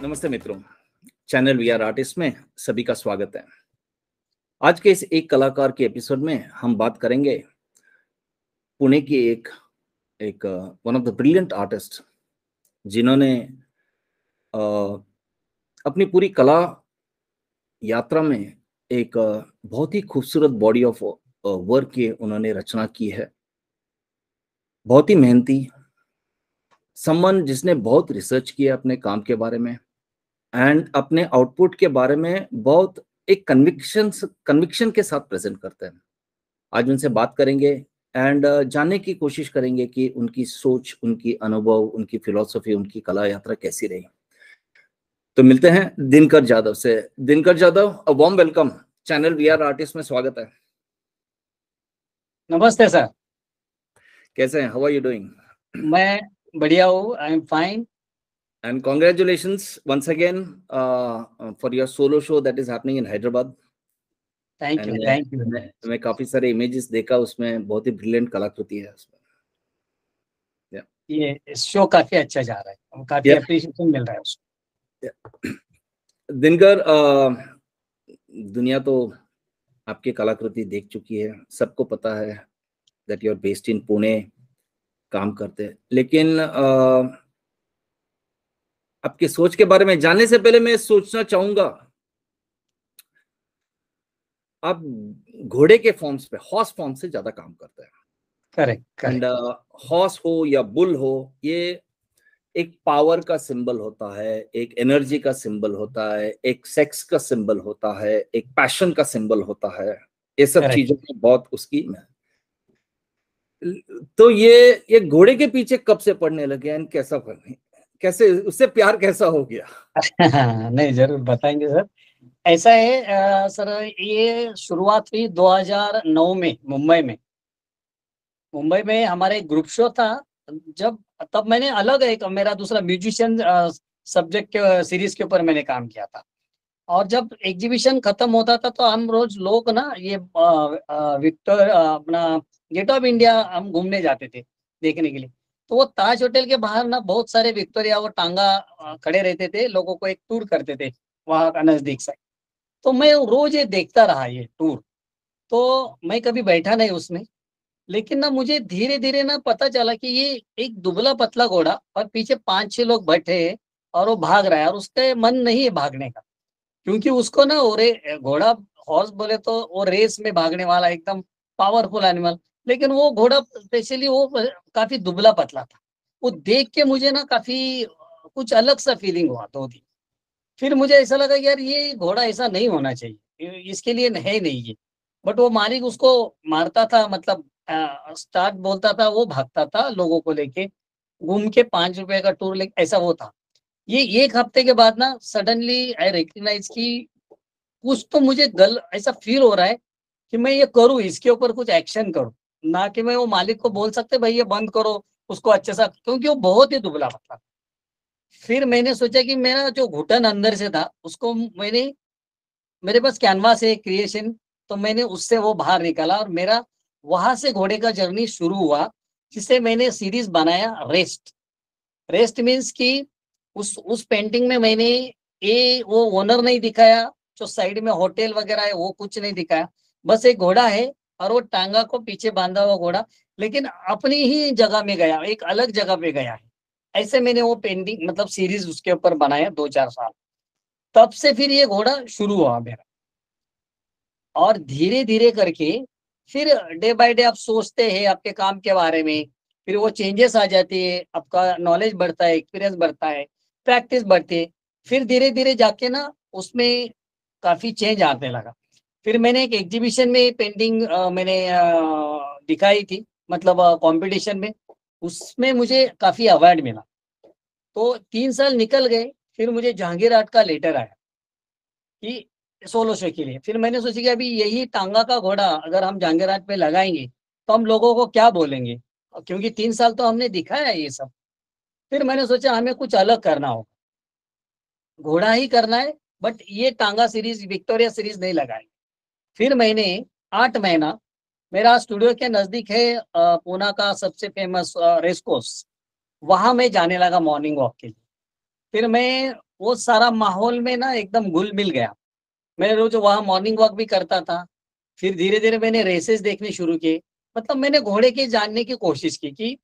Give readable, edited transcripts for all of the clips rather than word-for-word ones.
नमस्ते मित्रों, channel we are artist में सभी का स्वागत है। आज के इस एक कलाकार के एपिसोड में हम बात करेंगे पुणे की एक one of the brilliant artist जिन्होंने अ, अपनी पूरी कला यात्रा में एक बहुत ही खूबसूरत बॉडी ऑफ वर्क की उन्होंने रचना की है। बहुत ही मेहनती, समवन जिसने बहुत रिसर्च किया अपने काम के बारे में एंड अपने आउटपुट के बारे में बहुत एक कन्विक्शन के साथ प्रेजेंट करते हैं। आज उनसे बात करेंगे एंड जानने की कोशिश करेंगे कि उनकी सोच, उनकी अनुभव, उनकी फिलॉसफी, उनकी कला यात्रा कैसी रही। तो मिलते हैं दिनकर जाधव से। Dinkar Jadhav, a warm welcome, channel we are artist में स्वागत है। नमस्ते सर। कैसे हैं? How are you doing? मैं बढ़िया हूँ, I am fine. And congratulations once again for your solo show that is happening in Hyderabad. Thank you, And thank you. मैं काफी सारे इमेजेस देखा, उसमें बहुत ही ब्रिलियंट कलाकृति है उसमें। ये शो काफी अच्छा जा रहा है, काफी अप्रिशिएशन मिल रहा है उसको। दिनकर, दुनिया तो आपकी कलाकृति देख चुकी है, सबको पता है that you are based in Pune, काम करते हैं। लेकिन आपकी सोच के बारे में जानने से पहले मैं सोचना चाहूंगा, आप घोड़े के फॉर्म्स पे, हॉर्स फॉर्म से ज्यादा काम करते हैं। करेक्ट। एंड हॉर्स हो या बुल हो, ये एक पावर का सिंबल होता है, एक एनर्जी का सिंबल होता है, एक सेक्स का सिंबल होता है, एक पैशन का सिंबल होता है। ये सब चीजों में बहुत उसकी तो ये घोड़े के पीछे कब से पड़ने लगे एंड कैसे उससे प्यार कैसा हो गया? नहीं, जरूर बताएंगे सर। ऐसा है सर, ये शुरुआत हुई 2009 में मुंबई में हमारा एक ग्रुप शो था। तब मैंने अलग एक मेरा दूसरा म्यूजिशियन सब्जेक्ट के सीरीज के ऊपर मैंने काम किया था। और जब एग्जीबिशन खत्म होता था तो हम रोज लोग ना ये विक्टर अपना गेट ऑफ इंडिया हम घूमने जाते थे देखने के लिए। तो वो ताज होटल के बाहर ना बहुत सारे विक्टोरिया वो टांगा खड़े रहते थे, लोगों को एक टूर करते थे वहां का नजदीक से। तो मैं रोज ये देखता रहा ये टूर। तो मैं कभी बैठा नहीं उसमें, लेकिन ना मुझे धीरे धीरे ना पता चला कि ये एक दुबला पतला घोड़ा और पीछे 5-6 लोग बैठे हैं और वो भाग रहा है, और उसका मन नहीं है भागने का, क्योंकि उसको ना वो घोड़ा, हॉर्स बोले तो वो रेस में भागने वाला एकदम पावरफुल एनिमल। लेकिन वो घोड़ा स्पेशली वो काफी दुबला पतला था। वो देख के मुझे ना काफी कुछ अलग सा फीलिंग हुआ 2 दिन। फिर मुझे ऐसा लगा यार ये घोड़ा ऐसा नहीं होना चाहिए, इसके लिए है नहीं ये। बट वो मालिक उसको मारता था, मतलब स्टार्ट बोलता था, वो भागता था लोगों को लेके घूम के 5 रुपए का टूर लेके, ऐसा वो था। ये 1 हफ्ते के बाद ना सडनली आई रिकग्नाइज की कुछ तो मुझे ऐसा फील हो रहा है कि मैं ये करूँ, इसके ऊपर कुछ एक्शन करूँ। ना कि मैं वो मालिक को बोल सकते भाई ये बंद करो उसको अच्छे सा, क्योंकि वो बहुत ही दुबला पतला। फिर मैंने सोचा कि मेरा जो घुटन अंदर से था उसको मेरे पास कैनवास है क्रिएशन, तो मैंने उससे वो बाहर निकाला और मेरा वहां से घोड़े का जर्नी शुरू हुआ, जिससे मैंने सीरीज बनाया रेस्ट। रेस्ट मीन्स कि उस पेंटिंग में मैंने वो ओनर नहीं दिखाया, जो साइड में होटल वगैरह है वो कुछ नहीं दिखाया। बस एक घोड़ा है और वो टांगा को पीछे बांधा हुआ घोड़ा, लेकिन अपनी ही जगह में गया, एक अलग जगह पे गया है। ऐसे मैंने वो पेंटिंग मतलब सीरीज उसके ऊपर बनाया 2-4 साल। तब से फिर ये घोड़ा शुरू हुआ मेरा, और धीरे धीरे करके फिर डे बाय डे आप सोचते हैं आपके काम के बारे में, फिर वो चेंजेस आ जाती है, आपका नॉलेज बढ़ता है, एक्सपीरियंस बढ़ता है, प्रैक्टिस बढ़ती है। फिर धीरे धीरे जाके ना उसमें काफी चेंज आने लगा। फिर मैंने एक एग्जीबिशन में पेंटिंग मैंने दिखाई थी, मतलब कंपटीशन में, उसमें मुझे काफी अवार्ड मिला। तो 3 साल निकल गए, फिर मुझे जहांगीर आर्ट का लेटर आया कि सोलो शो के लिए। फिर मैंने सोचा कि अभी यही टांगा का घोड़ा अगर हम जहांगीर आर्ट पे लगाएंगे तो हम लोगों को क्या बोलेंगे, क्योंकि 3 साल तो हमने दिखाया है ये सब। फिर मैंने सोचा हमें कुछ अलग करना होगा, घोड़ा ही करना है, बट ये टांगा सीरीज, विक्टोरिया सीरीज नहीं लगाएंगे। फिर मैंने 8 महीना, मेरा स्टूडियो के नजदीक है पूना का सबसे फेमस रेस कोर्स, वहां मैं जाने लगा मॉर्निंग वॉक के लिए। फिर मैं वो सारा माहौल में ना एकदम घुल मिल गया। मैं रोज वहाँ मॉर्निंग वॉक भी करता था। फिर धीरे धीरे मैंने रेसेस देखने शुरू किए। मतलब मैंने घोड़े के जानने की कोशिश की कि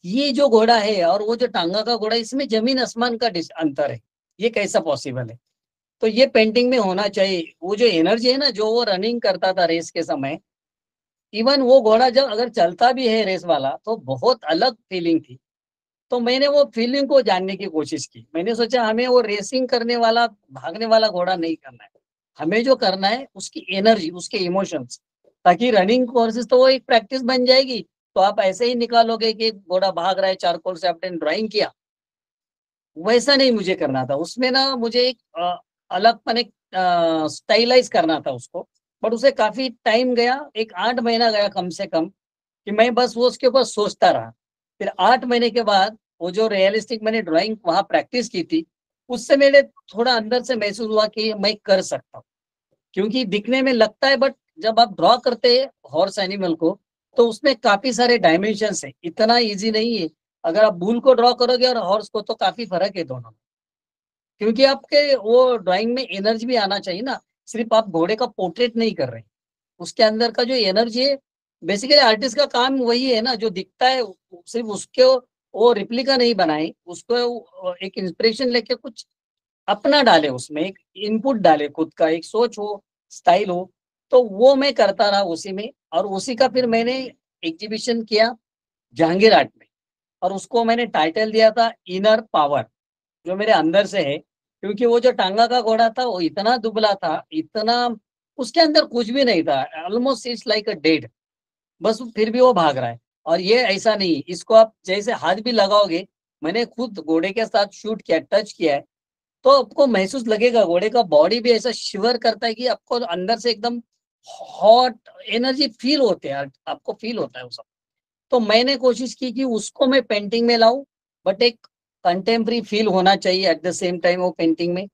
ये जो घोड़ा है और वो जो टांगा का घोड़ा, इसमें जमीन आसमान का अंतर है, ये कैसा पॉसिबल है। तो ये पेंटिंग में होना चाहिए। वो जो एनर्जी है ना, जो वो रनिंग करता था रेस के समय, इवन वो घोड़ा जब अगर चलता भी है रेस वाला, तो बहुत अलग फीलिंग थी। तो मैंने वो फीलिंग को जानने की कोशिश की। मैंने सोचा हमें वो रेसिंग करने वाला, भागने वाला घोड़ा नहीं करना है। हमें जो करना है उसकी एनर्जी, उसके इमोशंस। ताकि रनिंग कोर्सेज तो वो एक प्रैक्टिस बन जाएगी। तो आप ऐसे ही निकालोगे कि घोड़ा भाग रहा है चारकोल से, आपने ड्राइंग किया, वैसा नहीं मुझे करना था। उसमें ना मुझे एक अलगपन, एक स्टाइलाइज करना था उसको। बट उसे काफी टाइम गया, एक 8 महीना गया कम से कम, कि मैं बस वो उसके ऊपर सोचता रहा। फिर 8 महीने के बाद वो जो रियलिस्टिक मैंने ड्राइंग वहां प्रैक्टिस की थी, उससे मेरे थोड़ा अंदर से महसूस हुआ कि मैं कर सकता हूँ। क्योंकि दिखने में लगता है, बट जब आप ड्रॉ करते हैं हॉर्स एनिमल को, तो उसमें काफी सारे डायमेंशन है, इतना इजी नहीं है। अगर आप बुल को ड्रॉ करोगे और हॉर्स को, तो काफी फर्क है दोनों में। क्योंकि आपके वो ड्राइंग में एनर्जी भी आना चाहिए ना। सिर्फ आप घोड़े का पोर्ट्रेट नहीं कर रहे, उसके अंदर का जो एनर्जी है। बेसिकली आर्टिस्ट का काम वही है ना, जो दिखता है सिर्फ उसके वो रिप्लिका नहीं बनाए, उसको एक इंस्पिरेशन लेके कुछ अपना डाले, उसमें एक इनपुट डाले, खुद का एक सोच हो, स्टाइल हो। तो वो मैं करता रहा उसी में। और उसी का फिर मैंने एग्जीबिशन किया जहांगीर आर्ट में। और उसको मैंने टाइटल दिया था इनर पावर, जो मेरे अंदर से है। क्योंकि वो जो टांगा का घोड़ा था, वो इतना दुबला था, इतना, उसके अंदर कुछ भी नहीं था, almost it's like a dead. बस फिर भी वो भाग रहा है। और ये ऐसा नहीं, इसको आप जैसे हाथ भी लगाओगे, मैंने खुद घोड़े के साथ शूट किया, टच किया है, तो आपको महसूस लगेगा, घोड़े का बॉडी भी ऐसा शिवर करता है कि आपको अंदर से एकदम हॉट एनर्जी फील होते हैं, आपको फील होता है वो सब। तो मैंने कोशिश की कि उसको मैं पेंटिंग में लाऊं, बट एक कंटेम्प्रेरी फील होना चाहिए एट द सेम टाइम वो पेंटिंग में,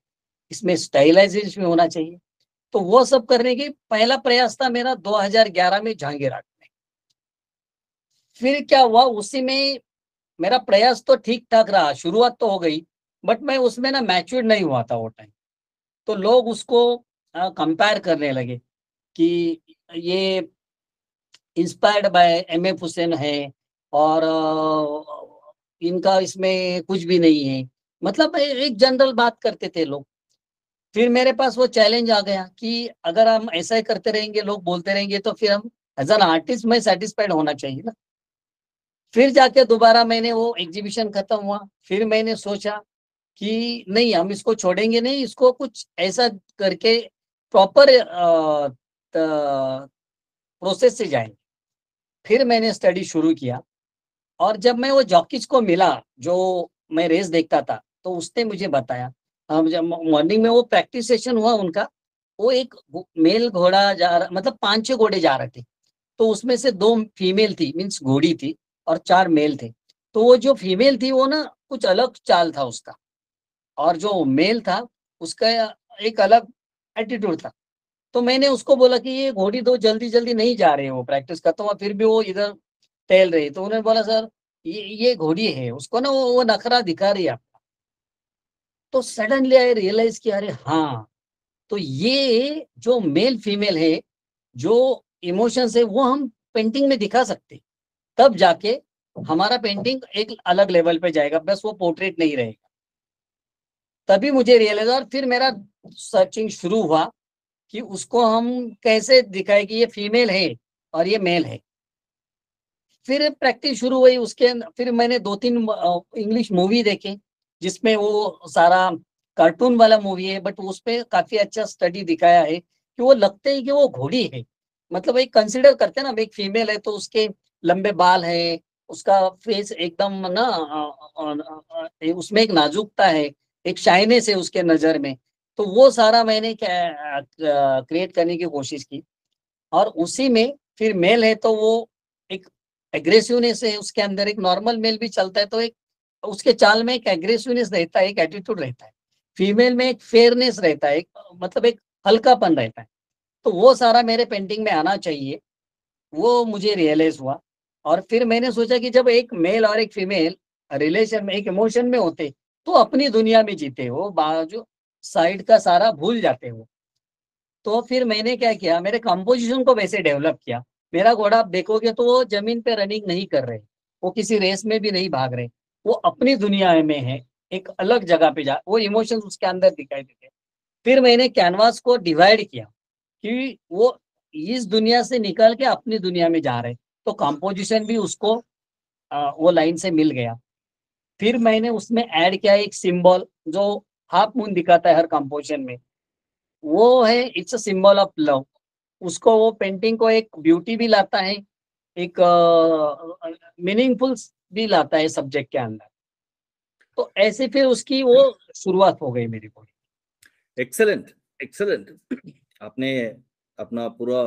इसमें स्टाइलाइजेशन भी होना चाहिए। तो वो सब करने की पहला प्रयास था मेरा 2011 में जहांगीर आर्ट में। फिर क्या हुआ, उसी में मेरा प्रयास तो ठीक ठाक रहा, शुरुआत तो हो गई, बट मैं उसमें ना मैच्योर नहीं हुआ था वो टाइम। तो लोग उसको कंपेयर करने लगे कि ये inspired by M F Hussain है, और इनका इसमें कुछ भी नहीं है। मतलब एक जनरल बात करते थे लोग। फिर मेरे पास वो चैलेंज आ गया कि अगर हम ऐसा ही करते रहेंगे, लोग बोलते रहेंगे, तो फिर हम एज एन आर्टिस्ट में सेटिस्फाइड होना चाहिए ना। फिर जाके दोबारा मैंने वो एग्जीबिशन खत्म हुआ, फिर मैंने सोचा कि नहीं, हम इसको छोड़ेंगे नहीं, इसको कुछ ऐसा करके प्रॉपर प्रोसेस से जाएंगे। फिर मैंने स्टडी शुरू किया। और जब मैं वो जॉकीज को मिला, जो मैं रेस देखता था, तो उसने मुझे बताया, जब मॉर्निंग में वो प्रैक्टिस सेशन हुआ उनका, वो एक मेल घोड़ा जा रहा, मतलब 5-6 घोड़े जा रहे थे। तो उसमें से 2 फीमेल थी, मीन्स घोड़ी थी, और 4 मेल थे। तो वो जो फीमेल थी वो ना कुछ अलग चाल था उसका, और जो मेल था उसका एक अलग एटीट्यूड था। तो मैंने उसको बोला कि ये घोड़ी तो जल्दी जल्दी नहीं जा रही है, वो प्रैक्टिस करता हुआ फिर भी वो इधर टहल रही। तो उन्होंने बोला सर, ये घोड़ी है, उसको ना वो नखरा दिखा रही है आपका। तो सडनली आई रियलाइज किया, अरे हाँ, तो ये जो मेल फीमेल है, जो इमोशंस है, वो हम पेंटिंग में दिखा सकते, तब जाके हमारा पेंटिंग एक अलग लेवल पे जाएगा, बस वो पोर्ट्रेट नहीं रहेगा। तभी मुझे रियलाइज, और फिर मेरा सर्चिंग शुरू हुआ कि उसको हम कैसे दिखाए कि ये फीमेल है और ये मेल है। फिर प्रैक्टिस शुरू हुई उसके फिर मैंने 2-3 इंग्लिश मूवी देखे, जिसमें वो सारा कार्टून वाला मूवी है, बट उस पे काफी अच्छा स्टडी दिखाया है कि वो लगते है कि वो घोड़ी है। मतलब एक कंसिडर करते हैं ना, एक फीमेल है तो उसके लंबे बाल है, उसका फेस एकदम ना उसमें एक नाजुकता है, एक शाइनेस है उसके नजर में। तो वो सारा मैंने क्रिएट करने की कोशिश की। और उसी में फिर मेल है तो वो एक एग्रेसिवनेस है उसके अंदर, एक नॉर्मल मेल भी चलता है तो एक उसके चाल में एक एग्रेसिवनेस रहता है, एक एटीट्यूड रहता है। फीमेल में एक फेयरनेस रहता है, एक मतलब एक हल्कापन रहता है। तो वो सारा मेरे पेंटिंग में आना चाहिए, वो मुझे रियलाइज हुआ। और फिर मैंने सोचा कि जब एक मेल और एक फीमेल रिलेशन में, एक इमोशन में होते, तो अपनी दुनिया में जीते हो, बाजू साइड का सारा भूल जाते हो। तो फिर मैंने क्या किया, मेरे कंपोजिशन को वैसे डेवलप किया। मेरा घोड़ा आप देखोगे तो वो जमीन पे रनिंग नहीं कर रहे, वो किसी रेस में भी नहीं भाग रहे, वो अपनी दुनिया में है, एक अलग जगह पे जा, वो इमोशंस उसके अंदर दिखाई देते। फिर मैंने कैनवास को डिवाइड किया कि वो इस दुनिया से निकल के अपनी दुनिया में जा रहे, तो कंपोजिशन भी उसको वो लाइन से मिल गया। फिर मैंने उसमें ऐड किया एक सिंबल जो हाफ मून दिखाता है हर कंपोजिशन में, वो है it's a symbol of love. उसको वो पेंटिंग को एक ब्यूटी भी लाता है, एक मीनिंगफुल भी लाता है सब्जेक्ट के अंदर। तो ऐसे फिर उसकी वो शुरुआत हो गई मेरी को। Excellent, excellent. आपने अपना पूरा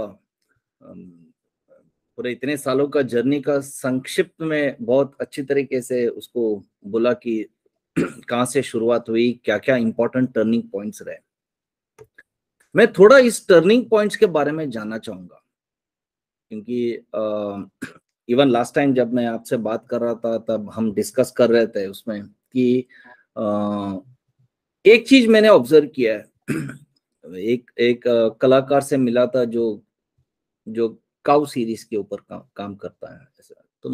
पूरे इतने सालों का जर्नी का संक्षिप्त में बहुत अच्छी तरीके से उसको बोला कि कहाँ से शुरुआत हुई, क्या क्या इंपॉर्टेंट टर्निंग पॉइंट्स रहे। मैं थोड़ा इस टर्निंग पॉइंट्स के बारे में जानना चाहूंगा, क्योंकि इवन लास्ट टाइम जब मैं आपसे बात कर रहा था तब हम डिस्कस कर रहे थे उसमें कि एक चीज मैंने ऑब्जर्व किया है। एक कलाकार से मिला था जो जो काउ सीरीज के ऊपर काम करता है ऐसा। तो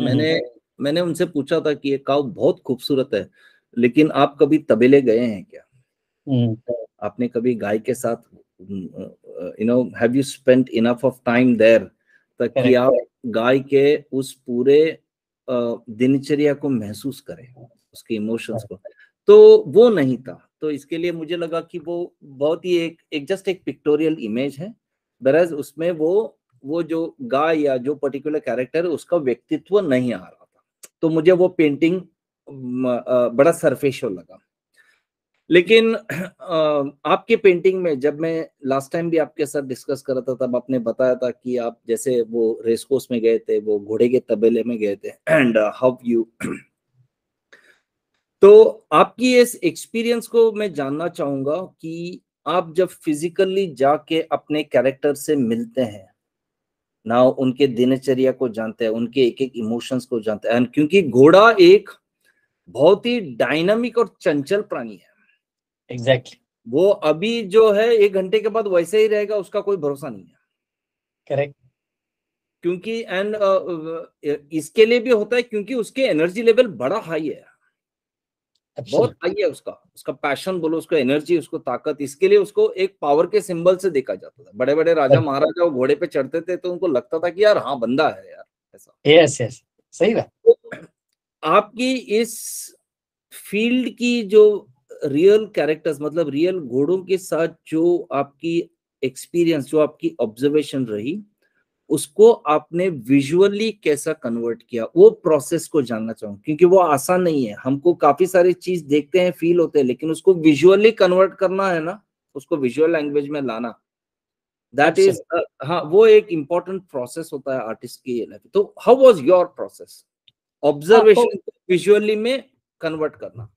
मैंने उनसे पूछा था कि ये काउ बहुत खूबसूरत है, लेकिन आप कभी तबेले गए हैं क्या? आपने कभी गाय के साथ have you spent enough of time there तक कि आप गाय के उस पूरे दिनचर्या को महसूस करें, उसके इमोशंस को? तो वो नहीं था। तो इसके लिए मुझे लगा कि वो बहुत ही एक जस्ट एक पिक्टोरियल इमेज है, दरअसल उसमें वो जो गाय या जो पर्टिकुलर कैरेक्टर है उसका व्यक्तित्व नहीं आ रहा था। तो मुझे वो पेंटिंग बड़ा सरफेशियल लगा। लेकिन आपके पेंटिंग में, जब मैं लास्ट टाइम भी आपके साथ डिस्कस कर रहा था तब आपने बताया था कि आप जैसे वो रेस कोर्स में गए थे, वो घोड़े के तबेले में गए थे, एंड हाउ यू तो आपकी इस एक्सपीरियंस को मैं जानना चाहूंगा कि आप जब फिजिकली जाके अपने कैरेक्टर से मिलते हैं ना, उनके दिनचर्या को जानते हैं, उनके एक एक इमोशंस को जानते हैं, क्योंकि घोड़ा एक बहुत ही डायनामिक और चंचल प्राणी है। एग्जैक्टली, वो अभी जो है 1 घंटे के बाद वैसे ही रहेगा, उसका कोई भरोसा नहीं है। करेक्ट। क्योंकि इसके लिए भी होता है क्योंकि उसके एनर्जी लेवल बड़ा हाई है, बहुत हाई है। उसका पैशन बोलो, उसका एनर्जी, उसको ताकत, इसके लिए उसको एक पावर के सिंबल से देखा जाता था। बड़े बड़े राजा महाराजा वो घोड़े पे चढ़ते थे तो उनको लगता था कि यार हाँ बंदा है यार, ऐसा। यस यस, सही बात। तो आपकी इस फील्ड की जो रियल कैरेक्टर्स, मतलब रियल घोड़ों के साथ जो आपकी एक्सपीरियंस, जो आपकी ऑब्जर्वेशन रही, उसको आपने विजुअली कैसा कन्वर्ट किया, वो प्रोसेस को जानना चाहूँ, क्योंकि वो आसान नहीं है। हमको काफी सारी चीज देखते हैं, फील होते हैं, लेकिन उसको विजुअली कन्वर्ट करना है ना, उसको विजुअल लैंग्वेज में लाना, दैट इज हाँ, वो एक इम्पोर्टेंट प्रोसेस होता है आर्टिस्ट की लाइफ। तो how was your process, observation को विजुअली में कन्वर्ट करना?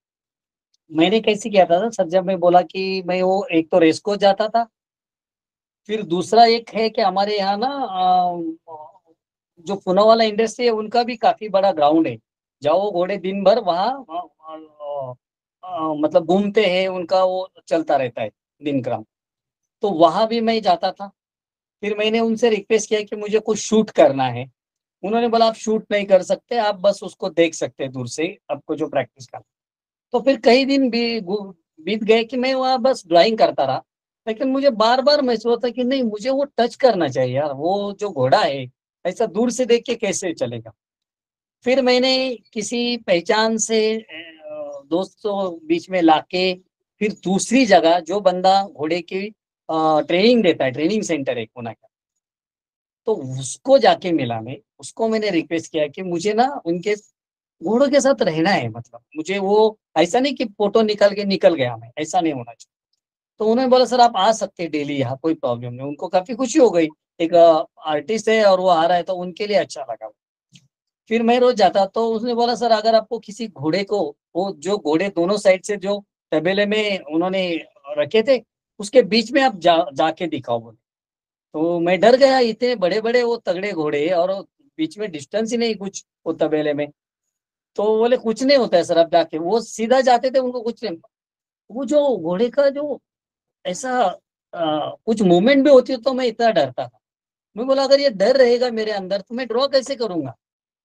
मैंने कैसे किया था सर, जब मैं बोला कि मैं वो एक तो रेस को जाता था, फिर दूसरा एक है कि हमारे यहाँ ना जो पूनावाला इंडस्ट्री है उनका भी काफी बड़ा ग्राउंड है, जहाँ वो घोड़े दिन भर वहाँ मतलब घूमते हैं, उनका वो चलता रहता है दिन क्रम। तो वहां भी मैं जाता था। फिर मैंने उनसे रिक्वेस्ट किया कि मुझे कुछ शूट करना है। उन्होंने बोला आप शूट नहीं कर सकते, आप बस उसको देख सकते हैं दूर से, आपको जो प्रैक्टिस करना। तो फिर कई दिन भी बीत गए कि मैं वहां बस ड्राइंग करता रहा, लेकिन मुझे बार बार महसूस होता कि नहीं, मुझे वो टच करना चाहिए यार, वो जो घोड़ा है ऐसा दूर से देख के कैसे चलेगा। फिर मैंने किसी पहचान से दोस्तों बीच में लाके, फिर दूसरी जगह जो बंदा घोड़े की ट्रेनिंग देता है, ट्रेनिंग सेंटर है पुणे का, तो उसको जाके मिला। मैं उसको मैंने रिक्वेस्ट किया कि मुझे ना उनके घोड़ों के साथ रहना है, मतलब मुझे वो ऐसा नहीं कि फोटो निकल के निकल गया, मैं ऐसा नहीं होना चाहिए। तो उन्होंने बोला सर आप आ सकते हैं डेली यहाँ, कोई प्रॉब्लम नहीं। उनको काफी खुशी हो गई, एक आर्टिस्ट है और वो आ रहा है, तो उनके लिए अच्छा लगा। फिर मैं रोज जाता, तो उसने बोला सर अगर आपको किसी घोड़े को, वो जो घोड़े दोनों साइड से जो तबेले में उन्होंने रखे थे, उसके बीच में आप जाके दिखाओ बोले। तो मैं डर गया, इतने बड़े बड़े वो तगड़े घोड़े और बीच में डिस्टेंस ही नहीं कुछ वो तबेले में। तो बोले कुछ नहीं होता है सर, अब जाके वो सीधा जाते थे, उनको कुछ नहीं। वो जो घोड़े का जो ऐसा कुछ मूवमेंट भी होती है तो मैं इतना डरता था। मैं बोला अगर ये डर रहेगा मेरे अंदर तो मैं ड्रॉ कैसे करूंगा,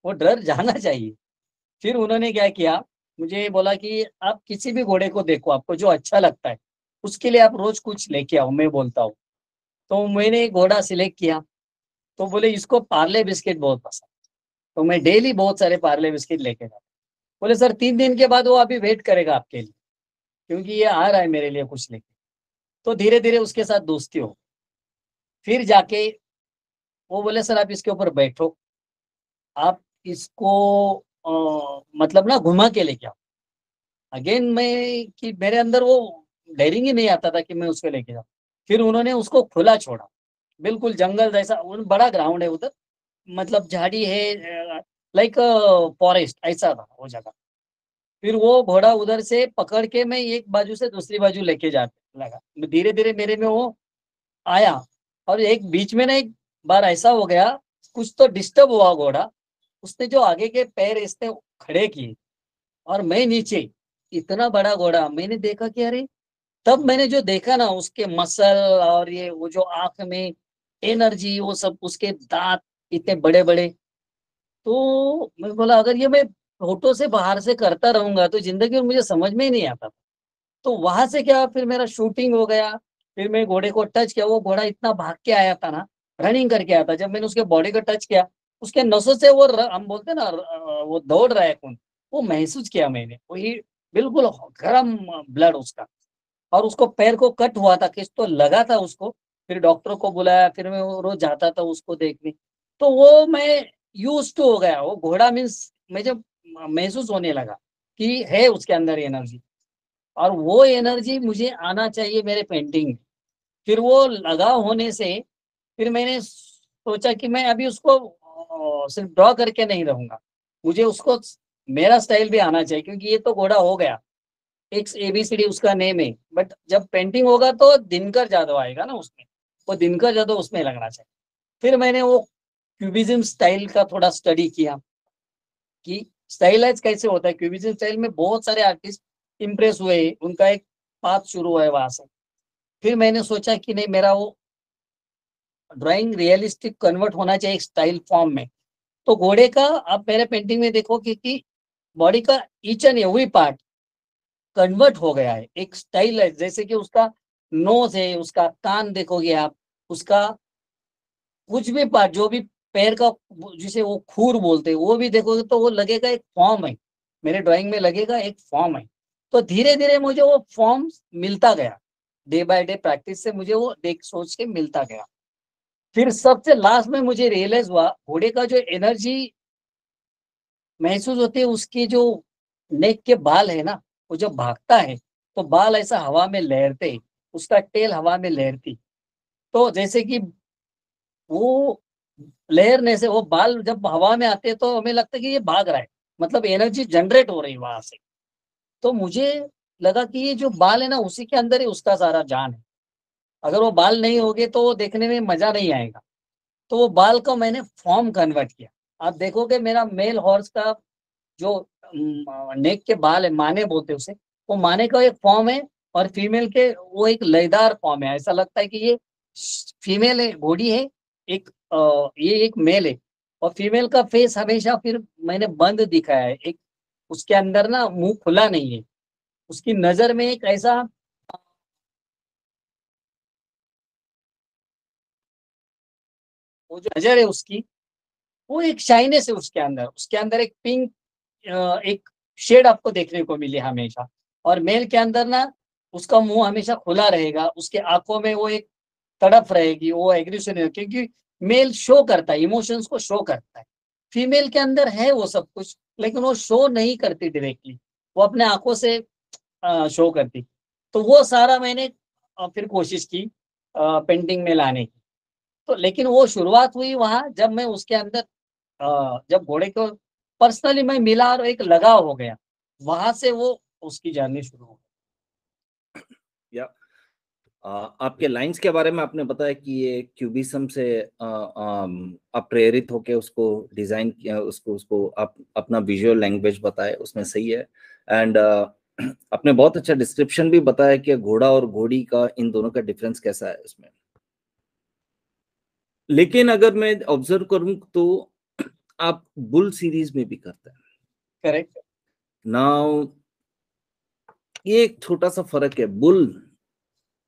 वो डर जाना चाहिए। फिर उन्होंने क्या किया, मुझे बोला कि आप किसी भी घोड़े को देखो, आपको जो अच्छा लगता है उसके लिए आप रोज कुछ लेके आओ, मैं बोलता हूँ। तो मैंने एक घोड़ा सिलेक्ट किया, तो बोले इसको पार्ले बिस्किट बहुत पसंद, तो मैं डेली बहुत सारे पार्ले बिस्किट लेके जाता। बोले सर 3 दिन के बाद वो अभी वेट करेगा आपके लिए, क्योंकि ये आ रहा है मेरे लिए कुछ लेके। तो धीरे धीरे उसके साथ दोस्ती हो। फिर जाके वो बोले सर आप इसके ऊपर बैठो, आप इसको मतलब ना घुमा के लेके आओ। अगेन मैं कि मेरे अंदर वो डेयरिंग ही नहीं आता था कि मैं उसको लेके जाऊँ। फिर उन्होंने उसको खुला छोड़ा, बिल्कुल जंगल जैसा, बड़ा ग्राउंड है उधर, मतलब झाड़ी है, लाइक फॉरेस्ट ऐसा था वो जगह। फिर वो घोड़ा उधर से पकड़ के मैं एक बाजू से दूसरी बाजू लेके जाने लगा, धीरे धीरे मेरे में वो आया। और एक बीच में ना एक बार ऐसा हो गया, कुछ तो डिस्टर्ब हुआ घोड़ा, उसने जो आगे के पैर इसने खड़े किए और मैं नीचे। इतना बड़ा घोड़ा, मैंने देखा कि अरे, तब मैंने जो देखा ना उसके मसल और ये वो जो आंख में एनर्जी, वो सब, उसके दांत इतने बड़े बड़े। तो मैं बोला अगर ये मैं फोटो से बाहर से करता रहूंगा तो जिंदगी में मुझे समझ में ही नहीं आता। तो वहां से क्या, फिर मेरा शूटिंग हो गया। फिर मैं घोड़े को टच किया, वो घोड़ा इतना भाग के आया था ना, रनिंग करके आया था। जब मैंने उसके बॉडी को टच किया, उसके नसों से वो हम बोलते हैं ना वो दौड़ रहा है खून, वो महसूस किया मैंने, वही बिल्कुल गर्म ब्लड उसका। और उसको पैर को कट हुआ था, किस तो लगा था उसको। फिर डॉक्टर को बुलाया, फिर मैं वो रोज जाता था उसको देखने। तो वो मैं यूज टू हो गया, वो घोड़ा मीन्स मुझे महसूस होने लगा कि है उसके अंदर एनर्जी, और वो एनर्जी मुझे आना चाहिए मेरे पेंटिंग में। फिर वो लगाव होने से फिर मैंने सोचा कि मैं अभी उसको सिर्फ ड्रॉ करके नहीं रहूंगा, मुझे उसको मेरा स्टाइल भी आना चाहिए, क्योंकि ये तो घोड़ा हो गया, एक्स एबीसीडी उसका नेम है। बट जब पेंटिंग होगा तो दिनकर जादव आएगा ना उसमें, वो दिनकर जादव उसमें लगना चाहिए। फिर मैंने वो क्यूबिज्म स्टाइल का थोड़ा स्टडी किया कि स्टाइलाइज कैसे होता है। क्यूबिज्म स्टाइल में बहुत सारे आर्टिस्ट इम्प्रेस हुए, उनका एक पाथ शुरू हुआ है वहां से। फिर मैंने सोचा कि नहीं, मेरा वो ड्राइंग रियलिस्टिक कन्वर्ट होना चाहिए एक स्टाइल फॉर्म में। तो घोड़े का आप मेरे पेंटिंग में देखो कि बॉडी का each and every part convert हो गया है एक स्टाइल है। जैसे कि उसका नोज है, उसका कान देखोगे आप, उसका कुछ भी पार्ट, जो भी पैर का जिसे वो खूर बोलते हैं, वो भी देखोगे तो वो लगेगा एक फॉर्म है, मेरे ड्राइंग में लगेगा एक फॉर्म है। तो धीरे धीरे मुझे वो फॉर्म मिलता गया, डे बाय डे प्रैक्टिस से मुझे वो देख सोच के मिलता गया। फिर सबसे लास्ट में मुझे रियलाइज हुआ, घोड़े का जो एनर्जी महसूस होती है, उसकी जो नेक के बाल है ना, वो जब भागता है तो बाल ऐसा हवा में लहरते, उसका टेल हवा में लहरती। तो जैसे कि वो लहरने से वो बाल जब हवा में आते हैं तो हमें लगता है कि ये भाग रहा है, मतलब एनर्जी जनरेट हो रही है वहां से। तो मुझे लगा कि ये जो बाल है ना, उसी के अंदर ही उसका सारा जान है। अगर वो बाल नहीं होगे तो वो देखने में मजा नहीं आएगा। तो वो बाल को मैंने फॉर्म कन्वर्ट किया। आप देखोगे मेरा मेल हॉर्स का जो नेक के बाल है, माने बोलते हैं उसे, वो माने का एक फॉर्म है। और फीमेल के वो एक लयदार फॉर्म है, ऐसा लगता है कि ये फीमेल है, घोड़ी है एक, ये एक मेल है। और फीमेल का फेस हमेशा फिर मैंने बंद दिखाया है, एक उसके अंदर ना मुंह खुला नहीं है, उसकी नजर में एक ऐसा, वो जो नजर है उसकी, वो एक शाइनेस है उसके अंदर, उसके अंदर एक पिंक एक शेड आपको देखने को मिले हमेशा। और मेल के अंदर ना उसका मुंह हमेशा खुला रहेगा, उसके आंखों में वो एक तड़प रहेगी, वो एग्रेशन है, क्योंकि मेल शो करता है, इमोशंस को शो करता है। फीमेल के अंदर है वो सब कुछ, लेकिन वो शो नहीं करती डायरेक्टली, वो अपने आंखों से शो करती। तो वो सारा मैंने फिर कोशिश की पेंटिंग में लाने की। तो लेकिन वो शुरुआत हुई वहां जब मैं उसके अंदर जब घोड़े को पर्सनली मैं मिला और एक लगाव हो गया, वहां से वो उसकी जर्नी शुरू हो या आपके लाइंस के बारे में आपने बताया कि ये क्यूबिज्म से आप प्रेरित होके उसको डिजाइन किया, उसको उसको आप अपना विजुअल लैंग्वेज बताए, उसमें सही है। एंड आपने बहुत अच्छा डिस्क्रिप्शन भी बताया कि घोड़ा और घोड़ी का, इन दोनों का डिफरेंस कैसा है उसमें। लेकिन अगर मैं ऑब्जर्व करूं तो आप बुल सीरीज में भी करते हैं। करेक्ट। नाउ ये एक छोटा सा फर्क है। बुल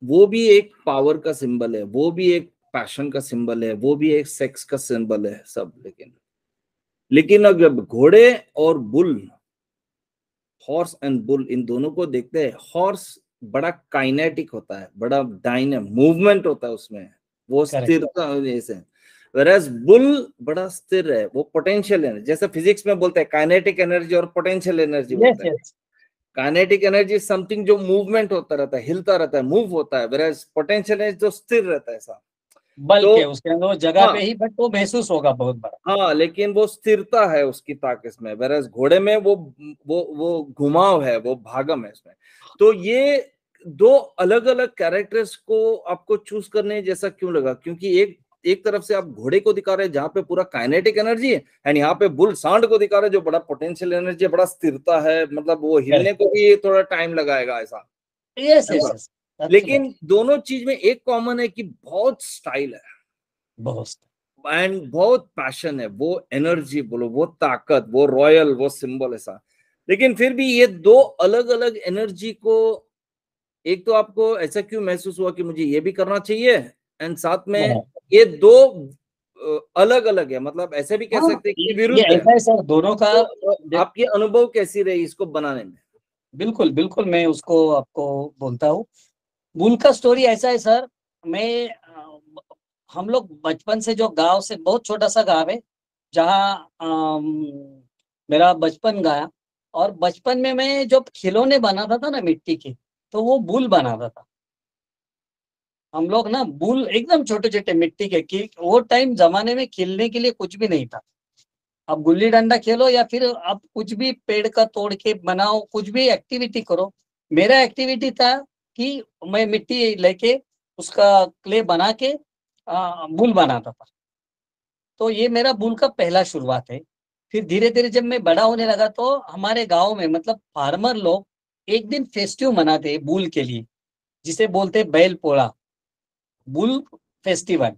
वो भी एक पावर का सिंबल है, वो भी एक पैशन का सिंबल है, वो भी एक सेक्स का सिंबल है सब। लेकिन अगर घोड़े और बुल, हॉर्स एंड बुल, इन दोनों को देखते हैं, हॉर्स बड़ा काइनेटिक होता है, बड़ा डायनामिक मूवमेंट होता है उसमें, वो करेक्ट। स्थिरता जैसे। वेराज बुल बड़ा स्थिर है, वो पोटेंशियल एनर्जी, जैसे फिजिक्स में बोलते हैं काइनेटिक एनर्जी और पोटेंशियल एनर्जी यस बोलते हैं। यस। काइनेटिक एनर्जी समथिंग जो मूवमेंट होता रहता है, हिलता रहता है, मूव होता है, वेराज पोटेंशियल एनर्जी जो स्थिर रहता है ऐसा। बल तो के उसके अंदर वो जगह हाँ, पे ही, बट वो महसूस होगा बहुत बड़ा। हाँ, लेकिन वो स्थिरता है उसकी ताकत में, वेराज घोड़े में वो घुमाव है, वो भागम है इसमें। तो ये दो अलग अलग कैरेक्टर्स को आपको चूज करने जैसा क्यों लगा? क्योंकि एक तरफ से आप घोड़े को दिखा रहे हैं जहां पे पूरा काइनेटिक एनर्जी है, एंड यहाँ पे बुल सांड को दिखा रहे हैं जो बड़ा पोटेंशियल एनर्जी, बड़ा स्थिरता है, मतलब वो हिलने करेक्ट। को भी थोड़ा टाइम लगाएगा ऐसा। यस यस ऐसा। यस। लेकिन एब्सोल्युटली। दोनों चीज में एक कॉमन है कि बहुत स्टाइल है बहुत। एंड बहुत पैशन है, वो एनर्जी बोलो, वो ताकत, वो रॉयल, वो सिंबल ऐसा। लेकिन फिर भी ये दो अलग अलग एनर्जी को, एक तो आपको ऐसा क्यों महसूस हुआ कि मुझे ये भी करना चाहिए, एंड साथ में बहुत। ये दो अलग अलग है, मतलब ऐसे भी कह हाँ, सकते हैं कि ये विरुद्ध है। ऐसा है सर, दोनों का। तो आपकी अनुभव कैसी रही इसको बनाने में? बिल्कुल बिल्कुल, मैं उसको आपको बोलता हूँ। बुल का स्टोरी ऐसा है सर। मैं हम लोग बचपन से, जो गांव से, बहुत छोटा सा गांव है जहाँ मेरा बचपन गया। और बचपन में मैं जब खिलौने बनाता था ना मिट्टी के, तो वो बुल बनाता था। हम लोग ना बुल एकदम छोटे छोटे मिट्टी के, कि वो टाइम जमाने में खेलने के लिए कुछ भी नहीं था। अब गुल्ली डंडा खेलो या फिर आप कुछ भी पेड़ का तोड़ के बनाओ, कुछ भी एक्टिविटी करो। मेरा एक्टिविटी था कि मैं मिट्टी लेके उसका क्ले बना के बुल बनाता था। तो ये मेरा बुल का पहला शुरुआत है। फिर धीरे धीरे जब मैं बड़ा होने लगा तो हमारे गांव में, मतलब फार्मर लोग एक दिन फेस्टिव मनाते हैं बुल के लिए, जिसे बोलते हैं बैल पोड़ा, बुल फेस्टिवल।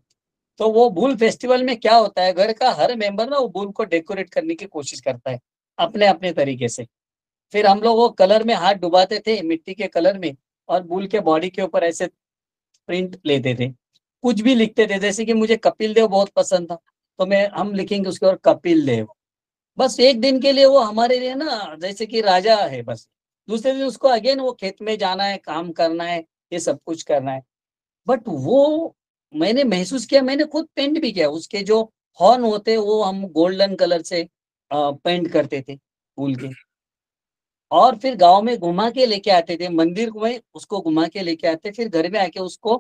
तो वो बुल फेस्टिवल में क्या होता है, घर का हर मेंबर ना वो बुल को डेकोरेट करने की कोशिश करता है अपने अपने तरीके से। फिर हम लोग वो कलर में हाथ डुबाते थे, मिट्टी के कलर में, और बुल के बॉडी के ऊपर ऐसे प्रिंट लेते थे। कुछ भी लिखते थे, जैसे कि मुझे कपिल देव बहुत पसंद था, तो मैं हम लिखेंगे उसके ऊपर कपिल देव। बस एक दिन के लिए वो हमारे लिए ना जैसे कि राजा है बस। दूसरे दिन उसको अगेन वो खेत में जाना है, काम करना है, ये सब कुछ करना है। बट वो मैंने महसूस किया, मैंने खुद पेंट भी किया। उसके जो हॉर्न होते वो हम गोल्डन कलर से पेंट करते थे फूल के। और फिर गांव में घुमा के लेके आते थे, मंदिर में उसको घुमा के लेके आते, फिर घर में आके उसको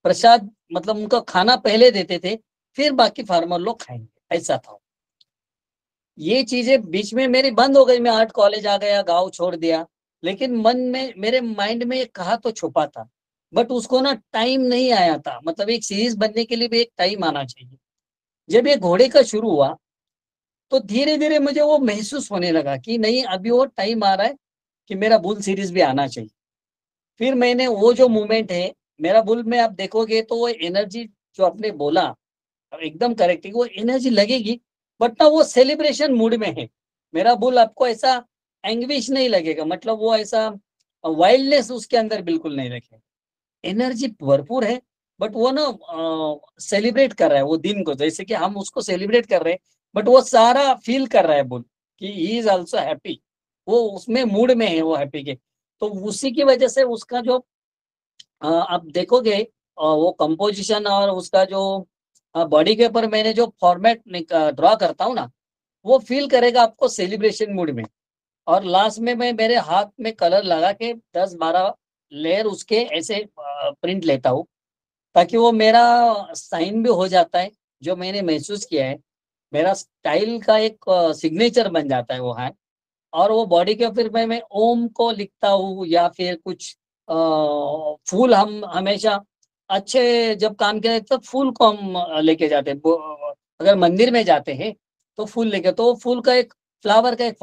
प्रसाद, मतलब उनका खाना पहले देते थे, फिर बाकी फार्मर लोग खाएंगे, ऐसा था। ये चीजें बीच में मेरी बंद हो गई, मैं आर्ट कॉलेज आ गया, गांव छोड़ दिया। लेकिन मन में, मेरे माइंड में एक कहा तो छुपा था, बट उसको ना टाइम नहीं आया था। मतलब एक सीरीज बनने के लिए भी एक टाइम आना चाहिए। जब ये घोड़े का शुरू हुआ तो धीरे धीरे मुझे वो महसूस होने लगा कि नहीं, अभी वो टाइम आ रहा है कि मेरा बुल सीरीज भी आना चाहिए। फिर मैंने वो जो मूवमेंट है मेरा बुल में, आप देखोगे तो वो एनर्जी जो आपने बोला एकदम करेक्ट है, वो एनर्जी लगेगी, बट ना वो सेलिब्रेशन मूड में है। मेरा बुल आपको ऐसा एंग्विश नहीं लगेगा, मतलब वो ऐसा वाइल्डनेस उसके अंदर बिल्कुल नहीं लगेगा। एनर्जी भरपूर है, बट वो ना सेलिब्रेट कर रहा है वो दिन को, जैसे कि हम उसको सेलिब्रेट कर रहे हैं, बट वो सारा फील कर रहा है बुल कि ही इज आल्सो हैप्पी। वो उसमें मूड में है वो हैप्पी के। तो उसी की वजह से उसका जो आप देखोगे वो कंपोजिशन और उसका जो बॉडी के ऊपर मैंने जो फॉर्मेट ड्रॉ करता हूँ ना, वो फील करेगा आपको सेलिब्रेशन मूड में। और लास्ट में मैं मेरे हाथ में कलर लगा के 10-12 लेयर उसके ऐसे प्रिंट लेता हूँ, ताकि वो मेरा साइन भी हो जाता है, जो मैंने महसूस किया है मेरा स्टाइल का एक सिग्नेचर बन जाता है वो है। और वो बॉडी के फिर मैं ओम को लिखता हूँ या फिर कुछ फूल हम हमेशा अच्छे जब काम किया तो फूल को हम लेके जाते हैं। अगर मंदिर में जाते हैं तो फूल लेके, तो फूल का एक फ्लावर का एक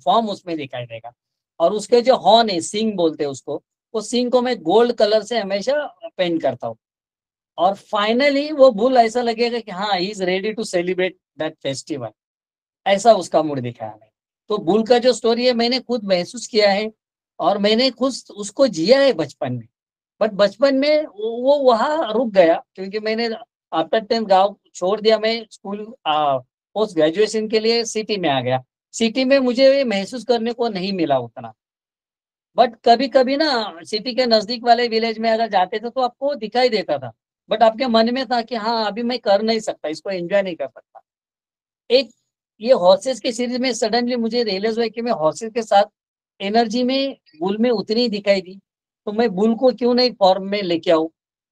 फॉर्म उसमें दिखाई देगा। और उसके जो हॉर्न है, सिंग बोलते हैं उसको, वो सिंग को मैं गोल्ड कलर से हमेशा पेंट करता हूँ। और फाइनली वो बुल ऐसा लगेगा कि हाँ, he is ready to celebrate that festival, ऐसा उसका मूड दिखाया है। तो बुल का जो स्टोरी है मैंने खुद महसूस किया है और मैंने खुद उसको जिया है बचपन में। बट बचपन में वो वहाँ रुक गया, क्योंकि मैंने आफ्टर 10 गाँव छोड़ दिया। मैं स्कूल पोस्ट ग्रेजुएशन के लिए सिटी में आ गया। सिटी में मुझे ये महसूस करने को नहीं मिला उतना। बट कभी कभी ना सिटी के नजदीक वाले विलेज में अगर जाते थे तो आपको दिखाई देता था। बट आपके मन में था कि हाँ, अभी मैं कर नहीं सकता, इसको एंजॉय नहीं कर सकता। एक ये हॉर्सेस की सीरीज में सडनली मुझे रियलाइज हुआ कि मैं हॉर्सेस के साथ एनर्जी में बुल में उतनी ही दिखाई दी, तो मैं बुल को क्यों नहीं फॉर्म में लेके आऊं।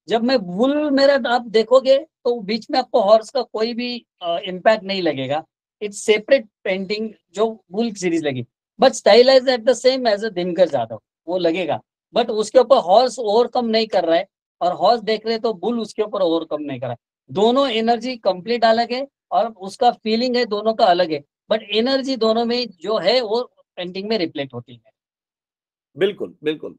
जब मैं बुल मेरा आप देखोगे तो बीच में आपको हॉर्स का कोई भी इम्पैक्ट नहीं लगेगा। इट्स सेपरेट पेंटिंग जो बुल सीरीज लगी, but stylize at the same as a Dinkar Jadhav वो लगेगा। बट उसके ऊपर हॉर्स ओवरकम नहीं कर रहा है, और हॉर्स देख रहे तो बुल उसके ऊपर ओवरकम नहीं कर रहा है। दोनों एनर्जी कंप्लीट अलग है और उसका फीलिंग है दोनों का अलग है, बट एनर्जी दोनों में जो है वो पेंटिंग में रिफ्लेक्ट होती है। बिल्कुल बिल्कुल।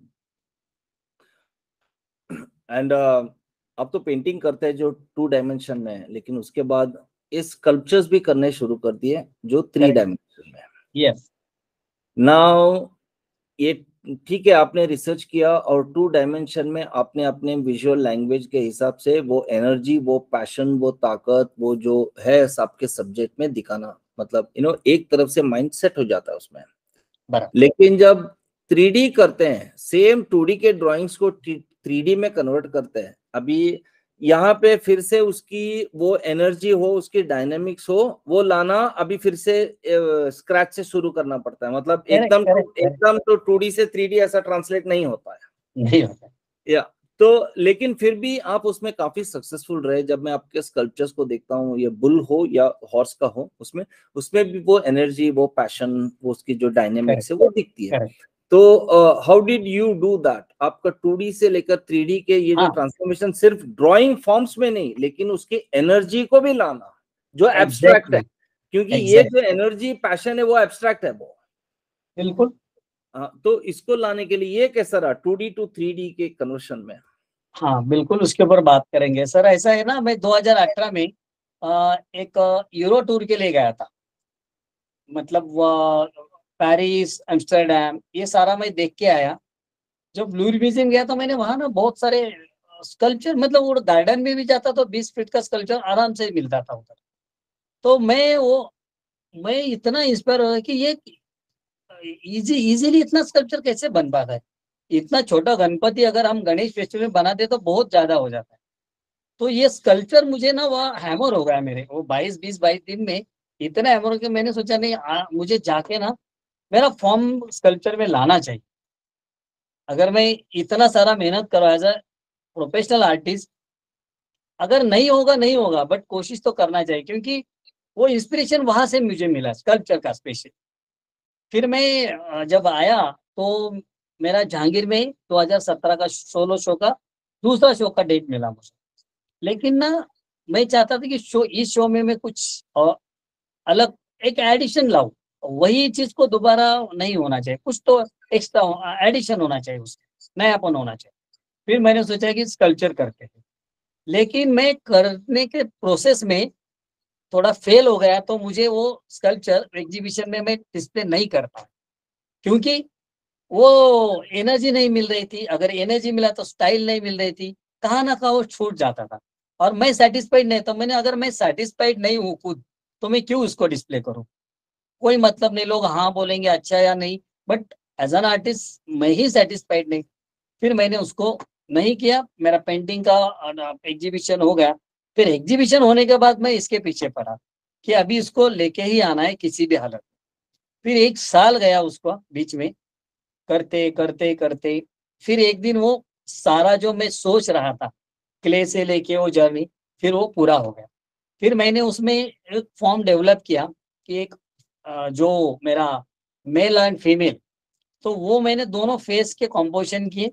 एंड अब तो पेंटिंग करते हैं जो 2 डायमेंशन में है, लेकिन उसके बाद इस स्कल्पचर्स भी करने शुरू कर दिए जो 3 करेक्ट। डायमेंशन में है। यस। नाउ ये ठीक है, आपने रिसर्च किया और 2 डायमेंशन में आपने अपने विजुअल लैंग्वेज के हिसाब से वो एनर्जी, वो पैशन, वो ताकत, वो जो है आपके सब्जेक्ट में दिखाना, मतलब एक तरफ से माइंड सेट हो जाता है उसमें। बराबर। लेकिन जब 3D करते हैं, सेम 2D के ड्राइंग्स को 3D में कन्वर्ट करते हैं, अभी यहाँ पे फिर से उसकी वो एनर्जी हो, उसकी डायनेमिक्स हो, वो लाना अभी फिर से स्क्रैच से शुरू करना पड़ता है। मतलब करेक्ट करेक्ट करेक्ट। एकदम तो 2D से 3D ऐसा ट्रांसलेट नहीं होता है। नहीं होता। या तो लेकिन फिर भी आप उसमें काफी सक्सेसफुल रहे। जब मैं आपके स्कल्पचर्स को देखता हूँ, ये बुल हो या हॉर्स का हो, उसमें उसमें भी वो एनर्जी, वो पैशन, वो उसकी जो डायनेमिक्स करेक्ट है वो दिखती है। करेक्ट। तो how did you do that? आपका 2D से लेकर 3D के ये जो हाँ, ट्रांसफॉर्मेशन सिर्फ ड्राइंग फॉर्म्स में नहीं, लेकिन उसकी एनर्जी को भी लाना जो एब्स्ट्रैक्ट है, एग्जैक्टली। क्योंकि ये एग्जैक्ट। जो एनर्जी पैशन है वो एब्स्ट्रैक्ट है वो। बिल्कुल। तो इसको लाने के लिए ये कैसा रहा 2D टू 3D के कन्वर्शन में? हाँ, बिल्कुल उसके ऊपर बात करेंगे सर। ऐसा है ना, मैं 2018 में एक यूरो टूर के लिए गया था। मतलब पेरिस, एम्स्टर्डम, ये सारा मैं देख के आया। जब लूर म्यूजियम गया तो मैंने वहां ना बहुत सारे स्कल्पचर, मतलब वो गार्डन में भी जाता तो 20 फीट का स्कल्पचर आराम से मिलता था उधर। तो मैं इतना इंस्पायर हुआ कि ये इजीली इतना स्कल्पचर कैसे बन पाता है। इतना छोटा गणपति अगर हम गणेश फेस्टिवल में बनाते तो बहुत ज्यादा हो जाता है। तो ये स्कल्पचर मुझे ना वहाँ हैमर हो गया मेरे, वो 22 दिन में इतना हैमर हो गया। मैंने सोचा नहीं, मुझे जाके ना मेरा फॉर्म स्कल्पचर में लाना चाहिए। अगर मैं इतना सारा मेहनत करो एज अ प्रोफेशनल आर्टिस्ट, अगर नहीं होगा नहीं होगा, बट कोशिश तो करना चाहिए, क्योंकि वो इंस्पिरेशन वहां से मुझे मिला स्कल्पचर का स्पेशल। फिर मैं जब आया तो मेरा जहांगीर में 2017 का सोलो शो का दूसरा शो का डेट मिला मुझे। लेकिन ना मैं चाहता था कि इस शो में मैं कुछ अलग एक एडिशन लाऊं। वही चीज को दोबारा नहीं होना चाहिए, कुछ तो एक्स्ट्रा एडिशन होना चाहिए, उसमें नयापन होना चाहिए। फिर मैंने सोचा कि स्कल्पचर करते हैं। लेकिन मैं करने के प्रोसेस में थोड़ा फेल हो गया, तो मुझे वो स्कल्पचर एग्जीबिशन में मैं डिस्प्ले नहीं कर पाया, क्योंकि वो एनर्जी नहीं मिल रही थी। अगर एनर्जी मिला तो स्टाइल नहीं मिल रही थी, कहाँ ना कहाँ वो छूट जाता था। और मैं सेटिस्फाइड नहीं था। मैंने, अगर मैं सेटिस्फाइड नहीं हूँ खुद, तो मैं क्यों उसको डिस्प्ले करूँ? कोई मतलब नहीं, लोग हाँ बोलेंगे अच्छा या नहीं, बट एज एन आर्टिस्ट मैं ही सेटिस्फाइड नहीं। फिर मैंने उसको नहीं किया। मेरा पेंटिंग का एग्जीबिशन हो गया। फिर एग्जीबिशन होने के बाद मैं इसके पीछे पड़ा कि अभी इसको लेके ही आना है किसी भी हालत में। फिर 1 साल गया उसको बीच में करते करते करते। फिर एक दिन वो सारा जो मैं सोच रहा था क्ले से लेके वो जर्नी, फिर वो पूरा हो गया। फिर मैंने उसमें एक फॉर्म डेवलप किया कि एक जो मेरा मेल एंड फीमेल, तो वो मैंने दोनों फेस के कॉम्पोजिशन किए।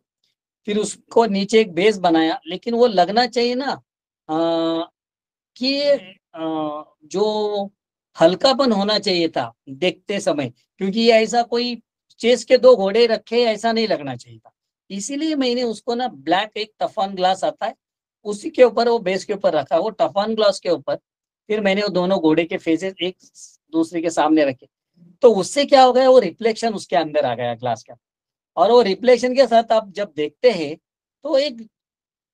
फिर उसको नीचे एक बेस बनाया, लेकिन वो लगना चाहिए ना कि जो हल्कापन होना चाहिए था देखते समय, क्योंकि ये ऐसा कोई चेस के 2 घोड़े रखे ऐसा नहीं लगना चाहिए था। इसीलिए मैंने उसको ना ब्लैक एक टफन ग्लास आता है, उसी के ऊपर वो बेस के ऊपर रखा, वो टफन ग्लास के ऊपर फिर मैंने वो दोनों घोड़े के फेसेस एक दूसरे के सामने रखे। तो उससे क्या हो गया, वो रिफ्लेक्शन उसके अंदर आ गया ग्लास का, और वो रिफ्लेक्शन के साथ आप जब देखते हैं तो एक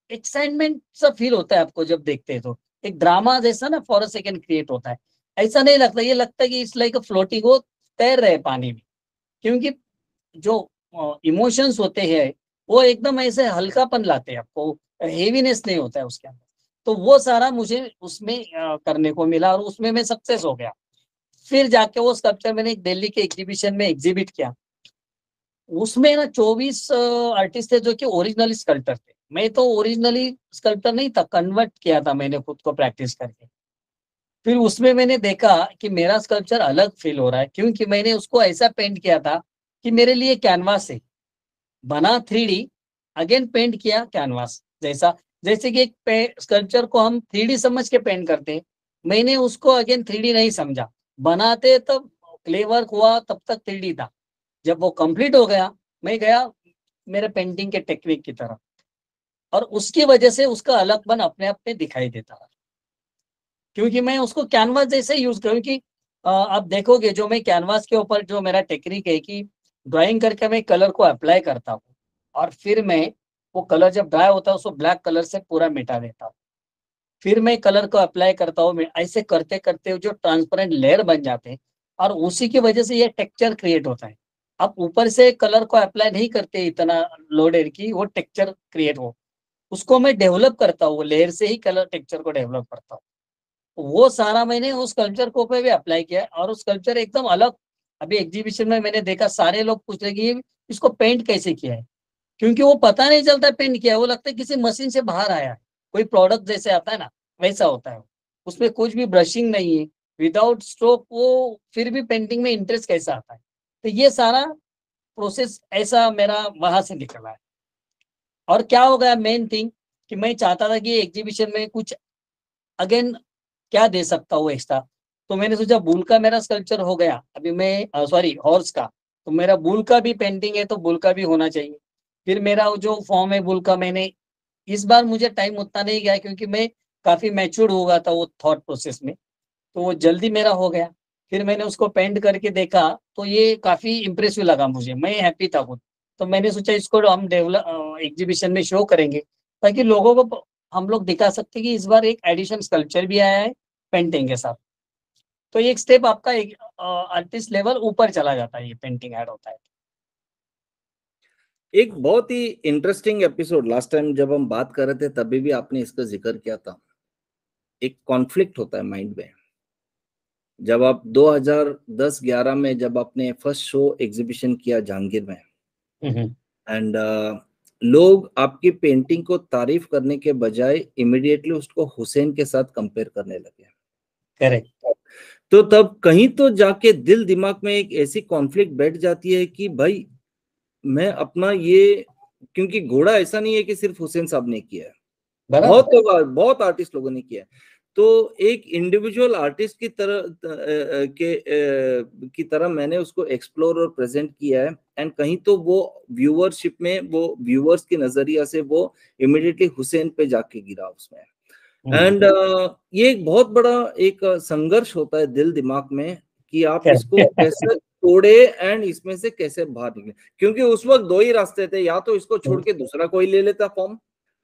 एक्साइटमेंट सा फील होता है आपको जब देखते हैं, तो एक ड्रामा जैसा ना फॉर अ सेकंड क्रिएट होता है। ऐसा नहीं लगता, ये लगता है कि इट्स लाइक अ फ्लोटिंग, वो तैर रहे पानी में, क्योंकि जो इमोशंस होते हैं वो एकदम ऐसे हल्कापन लाते हैं आपको, हेवीनेस नहीं होता है उसके अंदर। तो वो सारा मुझे उसमें करने को मिला और उसमें मैं सक्सेस हो गया। फिर जाके वो स्कल्पचर मैंने दिल्ली के एग्जीबिशन में एग्जिबिट किया। उसमें ना 24 आर्टिस्ट थे जो कि ओरिजिनली स्कल्पटर थे। मैं तो ओरिजिनली स्कल्पटर नहीं था, कन्वर्ट किया था मैंने खुद को प्रैक्टिस करके। फिर उसमें मैंने देखा कि मेरा स्कल्पचर अलग फील हो रहा है, क्योंकि मैंने उसको ऐसा पेंट किया था कि मेरे लिए कैनवास है, बना 3D, अगेन पेंट किया कैनवास जैसा। जैसे कि एक स्कल्पचर को हम 3D समझ के पेंट करते हैं, मैंने उसको अगेन 3D नहीं समझा, बनाते तब क्ले वर्क हुआ तब तक 3D था। जब वो कंप्लीट हो गया, मैं गया मेरे पेंटिंग के टेक्निक की तरफ, और उसकी वजह से उसका अलगपन अपने आप में दिखाई देता है, क्योंकि मैं उसको कैनवास जैसे यूज करूँ कि आप देखोगे जो मैं कैनवास के ऊपर जो मेरा टेक्निक है कि ड्राइंग करके मैं कलर को अप्लाई करता हूँ, और फिर मैं वो कलर जब ड्राई होता है उसको ब्लैक कलर से पूरा मिटा देता हूँ, फिर मैं कलर को अप्लाई करता हूँ, मैं ऐसे करते करते जो ट्रांसपेरेंट लेयर बन जाते हैं, और उसी की वजह से ये टेक्सचर क्रिएट होता है। आप ऊपर से कलर को अप्लाई नहीं करते इतना लोडेड की वो टेक्सचर क्रिएट हो, उसको मैं डेवलप करता हूँ, लेयर से ही कलर टेक्सचर को डेवलप करता हूँ। वो सारा मैंने उस कल्चर को पे भी अप्लाई किया, और उस कल्चर एकदम अलग। अभी एग्जीबिशन में मैंने देखा सारे लोग पूछ रहे कि ये इसको पेंट कैसे किया है, क्योंकि वो पता नहीं चलता पेंट किया है, वो लगता है किसी मशीन से बाहर आया है, कोई प्रोडक्ट जैसे आता है ना वैसा होता है। उसमें कुछ भी ब्रशिंग नहीं है, विदाउट स्ट्रोक, वो फिर भी पेंटिंग में इंटरेस्ट कैसा आता है। तो ये सारा प्रोसेस ऐसा मेरा वहां से निकला है। और क्या हो गया, मेन थिंग कि मैं चाहता था कि एग्जीबिशन में कुछ अगेन क्या दे सकता हूँ एक्स्ट्रा। तो मैंने सोचा बुल का मेरा स्कल्पचर हो गया, अभी मैं सॉरी हॉर्स का, तो मेरा बुल का भी पेंटिंग है तो बुल का भी होना चाहिए। फिर मेरा जो फॉर्म है बुल का, मैंने इस बार मुझे टाइम उतना नहीं गया क्योंकि मैं काफी मैच्योर्ड हो गया था वो थॉट प्रोसेस में, तो वो जल्दी मेरा हो गया। फिर मैंने उसको पेंट करके देखा तो ये काफी इंप्रेसिव लगा मुझे, मैं हैप्पी था खुद। तो मैंने सोचा इसको हम डेवलप एग्जीबिशन में शो करेंगे, ताकि लोगों को हम लोग दिखा सकते कि इस बार एक एडिशन स्कल्पचर भी आया है पेंटिंग के साथ। तो एक स्टेप आपका एक आर्टिस्ट लेवल ऊपर चला जाता है, ये पेंटिंग ऐड होता है। एक बहुत ही इंटरेस्टिंग एपिसोड लास्ट टाइम जब हम बात कर रहे थे तभी भी आपने इसका जिक्र किया था। एक कॉन्फ्लिक्ट होता है माइंड में जब आप 2010-11 में जब आपने फर्स्ट शो एग्जीबिशन किया जहांगीर में, एंड लोग आपकी पेंटिंग को तारीफ करने के बजाय इमिडिएटली उसको हुसैन के साथ कंपेयर करने लगे। करेक्ट। तो तब कहीं तो जाके दिल दिमाग में एक ऐसी कॉन्फ्लिक्ट बैठ जाती है कि भाई मैं अपना ये, क्योंकि घोड़ा ऐसा नहीं है कि सिर्फ हुसैन साहब ने किया है, बहुत आर्टिस्ट लोगों ने किया है। तो एक इंडिविजुअल आर्टिस्ट की तरह मैंने उसको एक्सप्लोर और प्रेजेंट किया है, एंड कहीं तो वो व्यूअरशिप में वो व्यूअर्स के नजरिया से वो इमिडिएटली हुसैन पे जाके गिरा उसमें। एंड ये एक बहुत बड़ा एक संघर्ष होता है दिल दिमाग में कि आप इसको कैसे तोड़े एंड इसमें से कैसे बाहर निकले, क्योंकि उस वक्त दो ही रास्ते थे, या तो इसको छोड़ के दूसरा कोई ले लेता फॉर्म,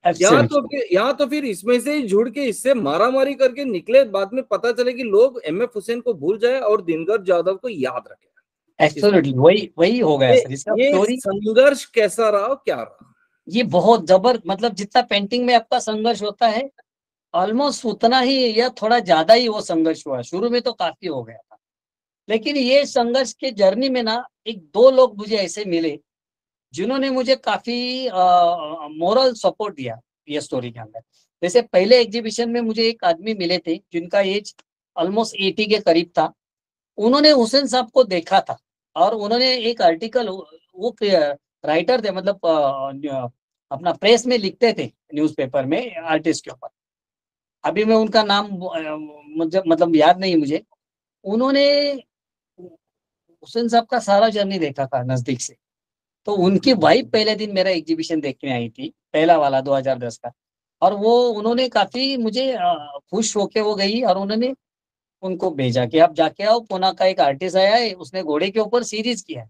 या तो फिर इसमें से ही जुड़ के इससे मारा मारी करके निकले, बाद में पता चले कि लोग एमएफ हुसैन को भूल जाए और दिनकर जाधव को याद रखे। एब्सोल्युटली वही वही हो गया सर इसका ये स्टोरी। संघर्ष कैसा रहा, क्या रहा? ये बहुत जबर, मतलब जितना पेंटिंग में आपका संघर्ष होता है ऑलमोस्ट उतना ही या थोड़ा ज्यादा ही वो संघर्ष हुआ। शुरू में तो काफी हो गया था, लेकिन ये संघर्ष के जर्नी में ना एक दो लोग मुझे ऐसे मिले जिन्होंने मुझे काफी मोरल सपोर्ट दिया ये स्टोरी के अंदर। जैसे पहले एग्जीबिशन में मुझे एक आदमी मिले थे जिनका एज ऑलमोस्ट 80 के करीब था। उन्होंने हुसैन साहब को देखा था, और उन्होंने एक आर्टिकल, वो राइटर थे, मतलब अपना प्रेस में लिखते थे, न्यूज़पेपर में आर्टिस्ट के ऊपर। अभी मैं उनका नाम मुझे मतलब याद नहीं मुझे। उन्होंने हुसैन साहब का सारा जर्नी देखा था नजदीक से। तो उनकी वाइफ पहले दिन मेरा एग्जीबिशन देखने आई थी, पहला वाला 2010 का। और वो उन्होंने काफी मुझे खुश होके वो गई और उन्होंने उनको भेजा कि आप जाके आओ, पुणे का एक आर्टिस्ट आया है, उसने घोड़े के ऊपर सीरीज किया है।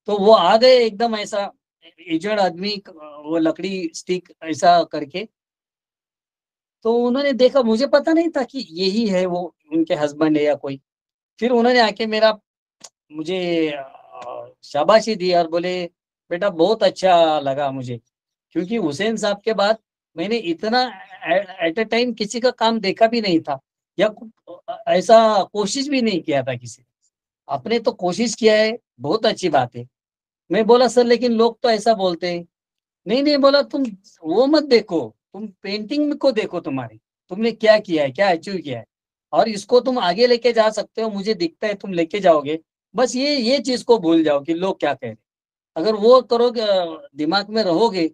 तो वो आ गए एकदम ऐसा एजेड आदमी, वो लकड़ी स्टिक ऐसा करके। तो उन्होंने देखा, मुझे पता नहीं था कि यही है वो उनके हस्बैंड है या कोई। फिर उन्होंने आके मेरा मुझे शाबाशी दी और बोले बेटा बहुत अच्छा लगा मुझे, क्योंकि हुसैन साहब के बाद मैंने इतना एट अ टाइम किसी का काम देखा भी नहीं था, या ऐसा कोशिश भी नहीं किया था किसी ने। आपने तो कोशिश किया है, बहुत अच्छी बात है। मैं बोला सर लेकिन लोग तो ऐसा बोलते हैं। नहीं नहीं, बोला तुम वो मत देखो, तुम पेंटिंग को देखो, तुम्हारी तुमने क्या किया है, क्या अचीव किया है, और इसको तुम आगे लेके जा सकते हो, मुझे दिखता है तुम लेके जाओगे। बस ये चीज को भूल जाओ कि लोग क्या कह रहे हैं। अगर वो करोगे, दिमाग में रहोगे,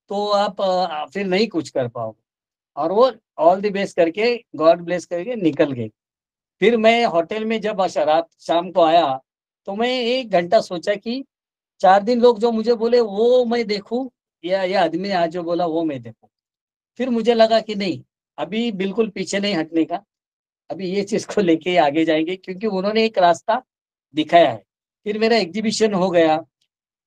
तो आप फिर नहीं कुछ कर पाओगे। और वो ऑल द बेस्ट करके, गॉड ब्लेस करके निकल गए। फिर मैं होटल में जब रात शाम को आया, तो मैं 1 घंटा सोचा कि 4 दिन लोग जो मुझे बोले वो मैं देखूं, या ये आदमी ने आज जो बोला वो मैं देखूं। फिर मुझे लगा कि नहीं, अभी बिल्कुल पीछे नहीं हटने का, अभी ये चीज को लेके आगे जाएंगे, क्योंकि उन्होंने एक रास्ता दिखाया है। फिर मेरा एग्जीबिशन हो गया,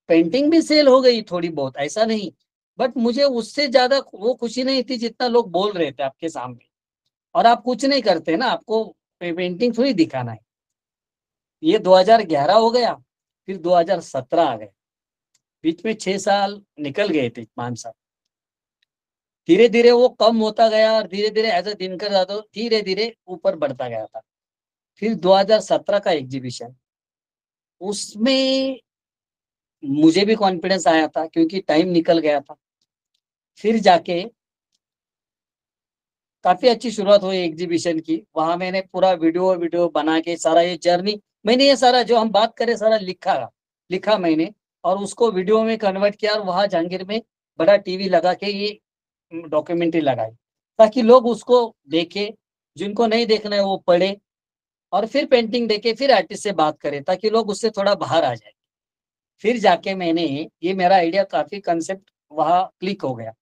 पेंटिंग भी सेल हो गई थोड़ी बहुत, ऐसा नहीं। बट मुझे उससे ज्यादा वो खुशी नहीं थी जितना लोग बोल रहे थे आपके सामने। और आप कुछ नहीं करते ना, आपको पेंटिंग थोड़ी दिखाना है। ये 2011 हो गया, फिर 2017 आ गए, बीच में 6 साल निकल गए थे, 5 साल। धीरे धीरे वो कम होता गया और धीरे धीरे ऐसा दिन कर जाता, धीरे धीरे ऊपर बढ़ता गया था। फिर 2017 का एग्जीबिशन, उसमें मुझे भी कॉन्फिडेंस आया था क्योंकि टाइम निकल गया था। फिर जाके काफी अच्छी शुरुआत हुई एग्जीबिशन की। वहां मैंने पूरा वीडियो वीडियो बना के सारा ये जर्नी, मैंने ये सारा जो हम बात करें सारा लिखा लिखा मैंने, और उसको वीडियो में कन्वर्ट किया और वहां जहांगीर में बड़ा टीवी लगा के ये डॉक्यूमेंट्री लगाई, ताकि लोग उसको देखे, जिनको नहीं देखना है वो पढ़े, और फिर पेंटिंग देखे, फिर आर्टिस्ट से बात करें ताकि लोग उससे थोड़ा बाहर आ जाए। फिर जाके मैंने, ये मेरा आइडिया काफी कंसेप्ट वहां क्लिक हो गया।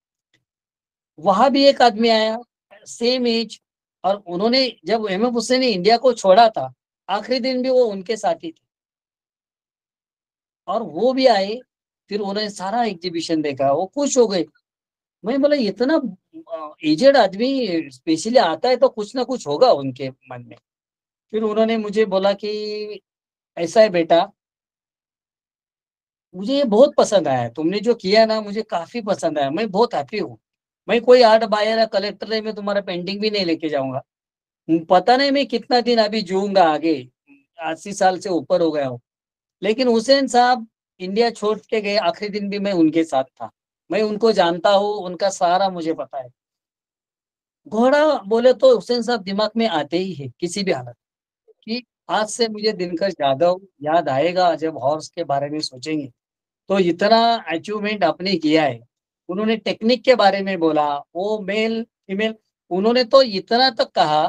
वहां भी एक आदमी आया, सेम एज, और उन्होंने जब एम एफ हुसैन ने इंडिया को छोड़ा था, आखिरी दिन भी वो उनके साथ ही थे, और वो भी आए। फिर उन्होंने सारा एग्जीबिशन देखा, वो खुश हो गए। मैं बोला इतना एजेड आदमी स्पेशली आता है तो कुछ ना कुछ होगा उनके मन में। फिर उन्होंने मुझे बोला कि ऐसा है बेटा, मुझे ये बहुत पसंद आया, तुमने जो किया ना मुझे काफी पसंद आया, मैं बहुत हैप्पी हूँ। मैं कोई आर्ट बायर या कलेक्टर नहीं, मैं तुम्हारा पेंटिंग भी नहीं लेके जाऊंगा। पता नहीं मैं कितना दिन अभी जीऊंगा आगे, 80 साल से ऊपर हो गया हूँ। लेकिन हुसैन साहब इंडिया छोड़ के गए, आखिरी दिन भी मैं उनके साथ था। मैं उनको जानता हूँ, उनका सारा मुझे पता है। घोड़ा बोले तो हुसैन साहब दिमाग में आते ही है किसी भी हालत, कि आज से मुझे दिनकर यादव याद आएगा जब हॉर्स के बारे में सोचेंगे। तो इतना अचीवमेंट आपने किया है। उन्होंने टेक्निक के बारे में बोला, वो मेल फीमेल, उन्होंने तो इतना तक कहा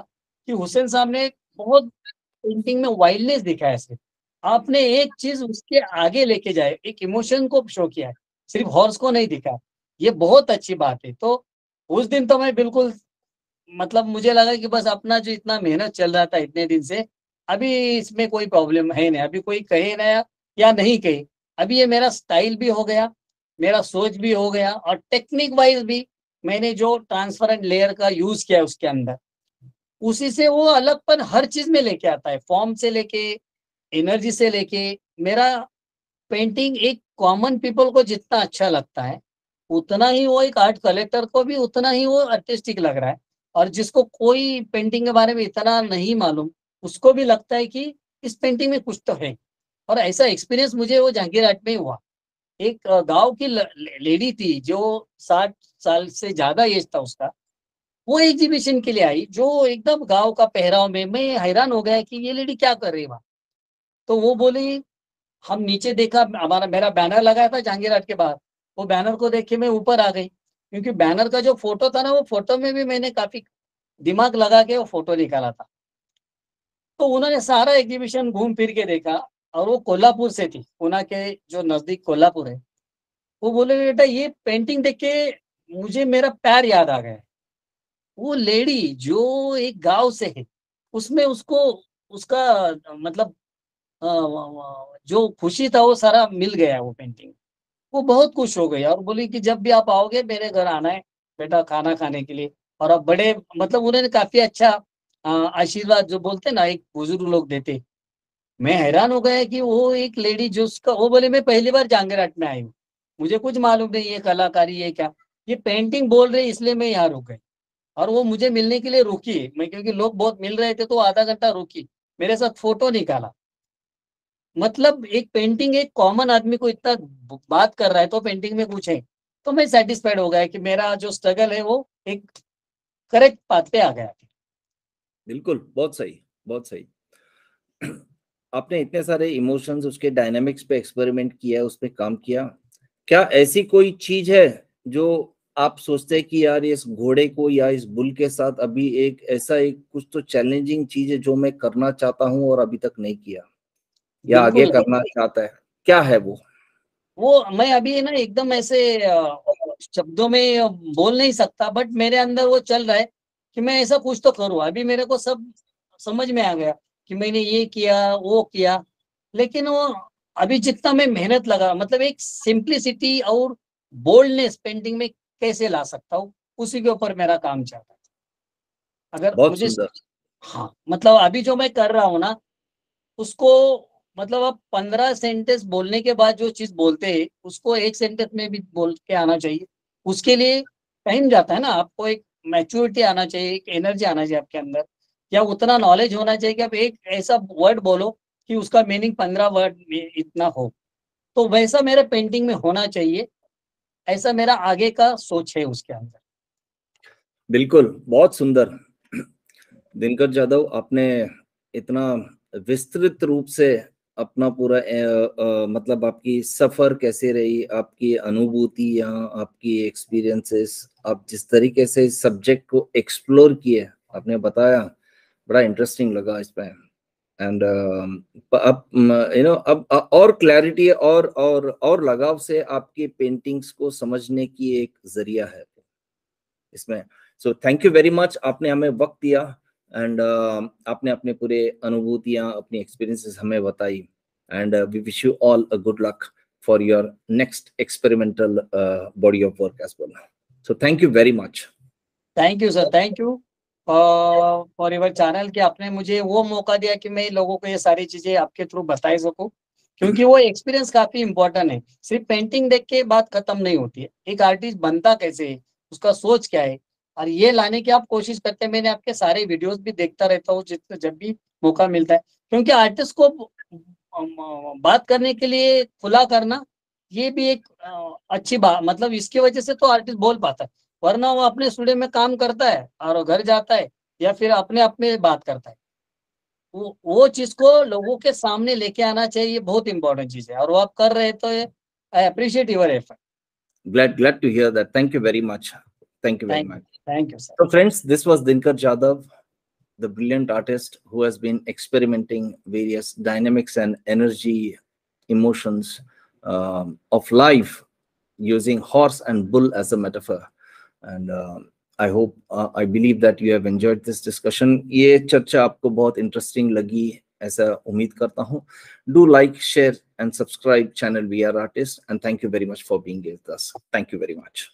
कि हुसैन साहब ने बहुत पेंटिंग में वाइल्डनेस दिखाया है। सिर्फ आपने एक चीज उसके आगे लेके जाए, एक इमोशन को शो किया है, सिर्फ हॉर्स को नहीं दिखा। ये बहुत अच्छी बात है। तो उस दिन तो मैं बिल्कुल, मतलब मुझे लगा कि बस अपना जो इतना मेहनत चल रहा था इतने दिन से, अभी इसमें कोई प्रॉब्लम है नहीं, अभी कोई कहे ना या नहीं कहे, अभी ये मेरा स्टाइल भी हो गया, मेरा सोच भी हो गया, और टेक्निक वाइज भी मैंने जो ट्रांसपेरेंट लेयर का यूज किया है उसके अंदर, उसी से वो अलगपन हर चीज में लेके आता है, फॉर्म से लेके एनर्जी से लेके। मेरा पेंटिंग एक कॉमन पीपल को जितना अच्छा लगता है, उतना ही वो एक आर्ट कलेक्टर को भी उतना ही वो आर्टिस्टिक लग रहा है। और जिसको कोई पेंटिंग के बारे में इतना नहीं मालूम, उसको भी लगता है कि इस पेंटिंग में कुछ तो है। और ऐसा एक्सपीरियंस मुझे वो जहांगीर आर्ट में ही हुआ। एक गांव की लेडी थी जो 60 साल से ज्यादा एज था उसका, वो एग्जीबिशन के लिए आई, जो एकदम गांव का पहराव में, मैं हैरान हो गया कि ये लेडी क्या कर रही है वहां। तो वो बोली, हम नीचे देखा, हमारा मेरा बैनर लगाया था जहांगीर आर्ट के बाहर, वो बैनर को देख के मैं ऊपर आ गई, क्योंकि बैनर का जो फोटो था ना, वो फोटो में भी मैंने काफी दिमाग लगा के वो फोटो निकाला था। तो उन्होंने सारा एग्जीबिशन घूम फिर के देखा, और वो कोल्हापुर से थी, पुणे के जो नजदीक कोल्हापुर है। वो बोले बेटा ये पेंटिंग देख के मुझे मेरा प्यार याद आ गया। वो लेडी जो एक गांव से है, उसमें उसको उसका मतलब जो खुशी था वो सारा मिल गया वो पेंटिंग। वो बहुत खुश हो गई और बोली कि जब भी आप आओगे मेरे घर आना है बेटा खाना खाने के लिए। और अब बड़े मतलब उन्होंने काफी अच्छा आशीर्वाद जो बोलते ना एक बुजुर्ग लोग देते। मैं हैरान हो गया कि वो एक लेडी जो उसका, वो बोले मैं पहली बार जांगेराट में आई हूँ, मुझे कुछ मालूम नहीं ये कलाकारी है क्या, ये पेंटिंग बोल रहे इसलिए मैं यहाँ रुक गई। और वो मुझे मिलने के लिए रुकी, मैं क्योंकि लोग बहुत मिल रहे थे तो आधा घंटा रुकी, मेरे साथ फोटो निकाला। मतलब एक पेंटिंग एक कॉमन आदमी को इतना बात कर रहा है तो पेंटिंग में कुछ है। तो मैं सेटिस्फाइड हो गया कि मेरा जो स्ट्रगल है वो एक करेक्ट पाथ पे आ गया। बिल्कुल, बहुत सही, बहुत सही। आपने इतने सारे इमोशंस, उसके डायनामिक्स पे एक्सपेरिमेंट किया, उस पे काम किया। क्या ऐसी कोई चीज है जो आप सोचते हैं कि यार इस घोड़े को या इस बुल के साथ अभी एक ऐसा एक कुछ तो चैलेंजिंग चीज है जो मैं करना चाहता हूँ और अभी तक नहीं किया, या आगे बिल्कुल है। करना चाहता है? क्या है वो मैं अभी ना एकदम ऐसे शब्दों में बोल नहीं सकता, बट मेरे अंदर वो चल रहा है कि मैं ऐसा कुछ तो करूँ। अभी मेरे को सब समझ में आ गया कि मैंने ये किया वो किया, लेकिन वो अभी जितना मैं मेहनत लगा, मतलब एक सिंप्लिसिटी और बोल्डनेस पेंटिंग में कैसे ला सकता हूँ, उसी के ऊपर मेरा काम चल रहा है। अगर बहुत मुझे, सुंदर। हाँ मतलब अभी जो मैं कर रहा हूँ ना उसको, मतलब आप 15 सेंटेंस बोलने के बाद जो चीज बोलते हैं उसको एक सेंटेंस में भी बोल के आना चाहिए। उसके लिए टाइम जाता है ना, आपको एक मैच्योरिटी आना चाहिए, एक एनर्जी आना चाहिए आपके अंदर, या उतना नॉलेज होना चाहिए कि आप एक ऐसा वर्ड बोलो कि उसका मीनिंग 15 वर्ड में इतना हो। तो वैसा मेरे पेंटिंग में होना चाहिए, ऐसा मेरा आगे का सोच है उसके अंदर। बिल्कुल, बहुत सुंदर। दिनकर जाधव, आपने इतना विस्तृत रूप से अपना पूरा मतलब आपकी सफर कैसे रही, आपकी अनुभूतियां, आपकी एक्सपीरियंसेस, आप जिस तरीके से इस सब्जेक्ट को एक्सप्लोर किए, आपने बताया, बड़ा इंटरेस्टिंग लगा इस पे। एंड अब अब और क्लैरिटी और लगाव से आपकी पेंटिंग्स को समझने की एक जरिया है इसमें। सो थैंक यू वेरी मच, आपने हमें वक्त दिया एंड आपने अपने पूरे अनुभूतियां, अपनी एक्सपीरियंसेस हमें बताई। And we wish you all a good luck for your next experimental body of work as well. So thank you very much. Thank you sir, thank you for your channel कि आपने मुझे वो मौका दिया कि मैं लोगों को ये सारी चीजें आपके थ्रू बता सकूं, क्योंकि वो एक्सपीरियंस काफी इंपॉर्टेंट है। सिर्फ पेंटिंग देख के बात खत्म नहीं होती है, एक आर्टिस्ट बनता कैसे है, उसका सोच क्या है, और ये लाने की आप कोशिश करते हैं। मैंने आपके सारे वीडियोस भी देखता रहता हूँ जितने जब भी मौका मिलता है, क्योंकि आर्टिस्ट को बात करने के लिए खुला करना ये भी एक अच्छी बात, मतलब इसकी वजह से तो आर्टिस्ट बोल पाता है, वरना वो अपने स्टूडियो में काम करता है और घर जाता है या फिर अपने आप में बात करता है। वो चीज को लोगों के सामने लेके आना चाहिए, ये बहुत इंपॉर्टेंट चीज है और वो आप कर रहे हैं, तो I appreciate your effort. Glad to hear that. Thank you very much. Thank you very much. Thank you sir. So friends, this was Dinkar Jadhav, the brilliant artist who has been experimenting various dynamics and energy emotions of life using horse and bull as a metaphor. And I believe that you have enjoyed this discussion. ये चर्चा आपको बहुत interesting लगी, ऐसा उम्मीद करता हूँ. Do like, share and subscribe channel VR Artist, and thank you very much for being with us. Thank you very much.